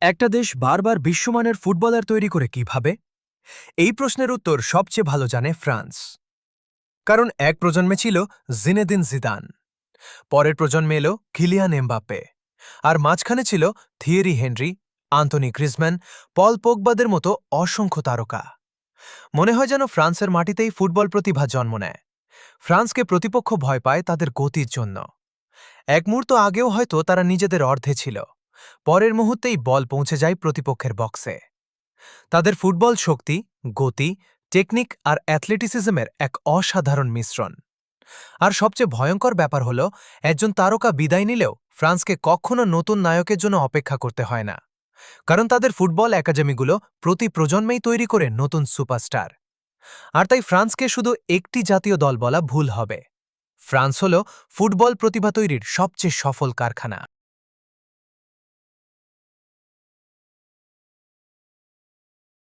একটা দেশ বারবার বিশ্বমানের ফুটবলার তৈরি করে কিভাবে? এই প্রশ্নের উত্তর সবচেয়ে ভালো জানে ফ্রান্স। কারণ এক প্রজন্মে ছিল জিনেদিন জিদান, পরের প্রজন্মে এলো কিলিয়ান এমবাপ্পে, আর মাঝখানে ছিল থিয়েরি হেনরি, আন্তোনি গ্রিজম্যান, পল পোগবাদের মতো অসংখ্য তারকা। মনে হয় যেন ফ্রান্সের মাটিতেই ফুটবল প্রতিভা জন্ম নেয়। ফ্রান্সকে প্রতিপক্ষ ভয় পায় তাদের গতির জন্য। এক মুহূর্ত আগেও হয়তো তারা নিজেদের অর্ধে ছিল, পরের মুহূর্তেই বল পৌঁছে যায় প্রতিপক্ষের বক্সে। তাদের ফুটবল শক্তি, গতি, টেকনিক আর অ্যাথলেটিসিজমের এক অসাধারণ মিশ্রণ। আর সবচেয়ে ভয়ঙ্কর ব্যাপার হল, একজন তারকা বিদায় নিলেও ফ্রান্সকে কখনো নতুন নায়কের জন্য অপেক্ষা করতে হয় না। কারণ তাদের ফুটবল একাডেমিগুলো প্রতি প্রজন্মেই তৈরি করে নতুন সুপারস্টার। আর তাই ফ্রান্সকে শুধু একটি জাতীয় দল বলা ভুল হবে। ফ্রান্স হল ফুটবল প্রতিভা তৈরির সবচেয়ে সফল কারখানা।